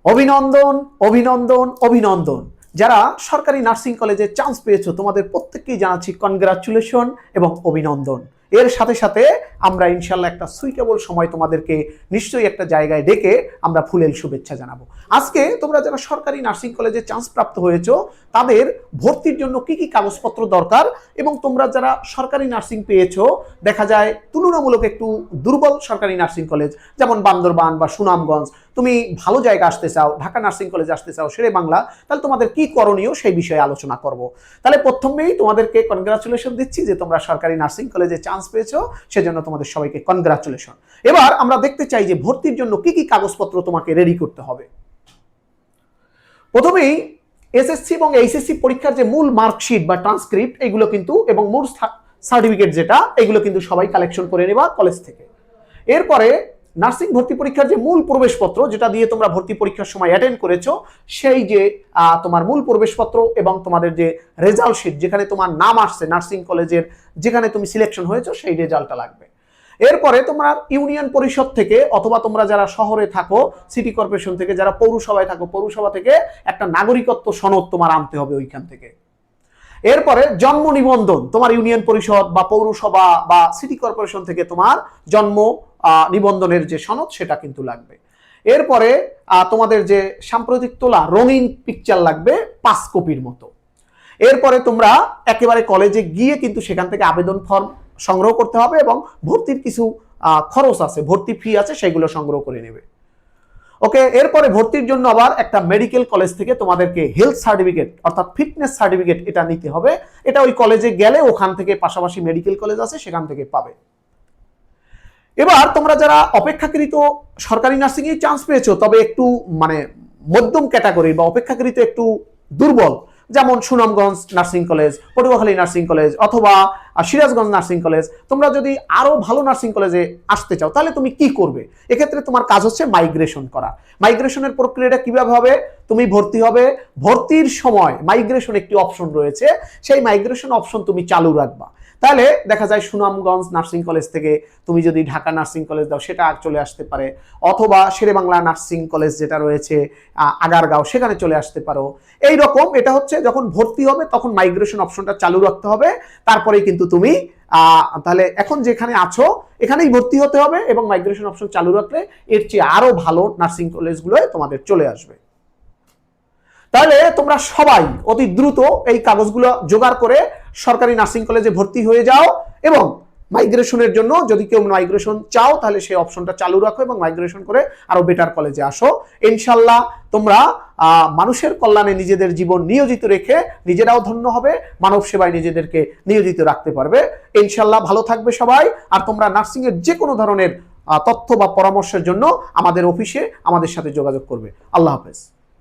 অভিনন্দন, অভিনন্দন, অভিনন্দন। যারা সরকারি নার্সিং কলেজে চান্স পেয়েছো তোমাদের প্রত্যেককেই জানাচ্ছি কনগ্রাচুলেশন এবং অভিনন্দন। এর সাথে সাথে আমরা ইনশাল্লাহ একটা সুইটেবল সময় তোমাদেরকে নিশ্চয়ই একটা জায়গায় ডেকে আমরা ফুলেল শুভেচ্ছা জানাবো। আজকে তোমরা যারা সরকারি নার্সিং কলেজে চান্স প্রাপ্ত হয়েছো তাদের ভর্তির জন্য কি কি কাগজপত্র দরকার এবং তোমরা যারা সরকারি নার্সিং পেয়েছো দেখা যায় তুলনামূলক একটু দুর্বল সরকারি নার্সিং কলেজ যেমন বান্দরবান বা সুনামগঞ্জ, তুমি ভালো জায়গা আসতে চাও, ঢাকা নার্সিং কলেজে আসতে চাও, শেরে বাংলা, তাহলে তোমাদের কি করণীয় সেই বিষয়ে আলোচনা করব। তাহলে প্রথমেই তোমাদেরকে কনগ্রাচুলেশন দিচ্ছি যে তোমরা সরকারি নার্সিং কলেজে চান্স পেয়েছো, সেজন্য তোমাদের সবাইকে কনগ্রাচুলেশন। এবার আমরা দেখতে চাই যে ভর্তির জন্য কি কি কাগজপত্র তোমাকে রেডি করতে হবে। প্রথমেই এসএসসি এবং এইচএসসি পরীক্ষার যে মূল মার্কশিট বা ট্রান্সক্রিপ্ট এগুলো কিন্তু এবং মূল সার্টিফিকেট যেটা এগুলো কিন্তু সবাই কালেকশন করে নেবা কলেজ থেকে। এরপরে নার্সিং ভর্তি পরীক্ষার যে মূল প্রবেশপত্র যেটা দিয়ে তোমরা ভর্তি পরীক্ষার সময় অ্যাটেন্ড করেছো সেই যে তোমার মূল প্রবেশপত্র এবং তোমাদের যে রেজাল্ট শিট যেখানে তোমার নাম আসছে নার্সিং কলেজের যেখানে তুমি সিলেকশন হয়েছো সেই রেজাল্টটা লাগবে। এরপরে তোমরা ইউনিয়ন পরিষদ থেকে অথবা তোমরা যারা শহরে থাকো সিটি কর্পোরেশন থেকে, যারা পৌরসভায় থাকো পৌরসভা থেকে একটা নাগরিকত্ব সনদ তোমার আনতে হবে ওইখান থেকে। এরপরে জন্ম নিবন্ধন তোমার ইউনিয়ন পরিষদ বা পৌরসভা বা সিটি কর্পোরেশন থেকে তোমার জন্ম নিবন্ধনের যে সনদ সেটা কিন্তু লাগবে। এরপরে তোমাদের যে সাম্প্রতিক তোলা রঙিন পিকচার লাগবে 5 কপির মতো। এরপরে তোমরা একেবারে কলেজে গিয়ে কিন্তু সেখান থেকে আবেদন ফর্ম সংগ্রহ করতে হবে এবং ভর্তির কিছু খরচ আছে, ভর্তি ফি আছে, সেগুলো সংগ্রহ করে নেবে। ওকে, এরপরে ভর্তির জন্য আবার একটা মেডিকেল কলেজ থেকে তোমাদেরকে হেলথ সার্টিফিকেট অর্থাৎ ফিটনেস সার্টিফিকেট এটা নিতে হবে। এটা ওই কলেজে গেলে ওখান থেকে পাশাপাশি মেডিকেল কলেজ আছে সেখান থেকে পাবে। এবার তোমরা যারা অপেক্ষাকৃত সরকারি নার্সিং এ চান্স পেয়েছো তবে একটু মানে মধ্যম ক্যাটাগরি বা অপেক্ষাকৃত একটু দুর্বল, যেমন Sunamganj nursing college, Patuakhali nursing college অথবা সিরাজগঞ্জ নার্সিং কলেজ, তোমরা যদি আরো ভালো নার্সিং কলেজে আসতে চাও তাহলে তুমি কি করবে? এক্ষেত্রে তোমার কাজ হচ্ছে মাইগ্রেশন করা। মাইগ্রেশনের প্রক্রিয়াটা কিভাবে হবে? তুমি ভর্তি হবে, ভর্তির সময় মাইগ্রেশন একটি অপশন রয়েছে, সেই মাইগ্রেশন অপশন তুমি চালু রাখবা। তাহলে দেখা যায় সুনামগঞ্জ নার্সিং কলেজ থেকে তুমি যদি ঢাকা নার্সিং কলেজ দাও সেটা চলে আসতে পারে, অথবা শেরে বাংলা নার্সিং কলেজ যেটা রয়েছে আগারগাঁও সেখানে চলে আসতে পারো। এই রকম এটা হচ্ছে যখন ভর্তি হবে তখন মাইগ্রেশন অপশনটা চালু রাখতে হবে, তারপরেই কিন্তু তুমি তাহলে এখন যেখানে আছো এখানেই ভর্তি হতে হবে এবং মাইগ্রেশন অপশন চালু রাখলে এর চেয়ে আরো ভালো নার্সিং কলেজগুলোয় তোমাদের চলে আসবে। তাহলে তোমরা সবাই অতি দ্রুত এই কাগজগুলো জোগাড় করে সরকারি নার্সিং কলেজে ভর্তি হয়ে যাও এবং মাইগ্রেশনের জন্য যদি কেউ মাইগ্রেশন চাও তাহলে সেই অপশনটা চালু রাখো এবং মাইগ্রেশন করে আরো বেটার কলেজে আসো। ইনশাল্লাহ তোমরা মানুষের কল্যাণে নিজেদের জীবন নিয়োজিত রেখে নিজেরাও ধন্য হবে, মানব সেবায় নিজেদেরকে নিয়োজিত রাখতে পারবে। ইনশাল্লাহ ভালো থাকবে সবাই। আর তোমরা নার্সিং এর যে কোনো ধরনের তথ্য বা পরামর্শের জন্য আমাদের অফিসে আমাদের সাথে যোগাযোগ করবে। আল্লাহ হাফেজ।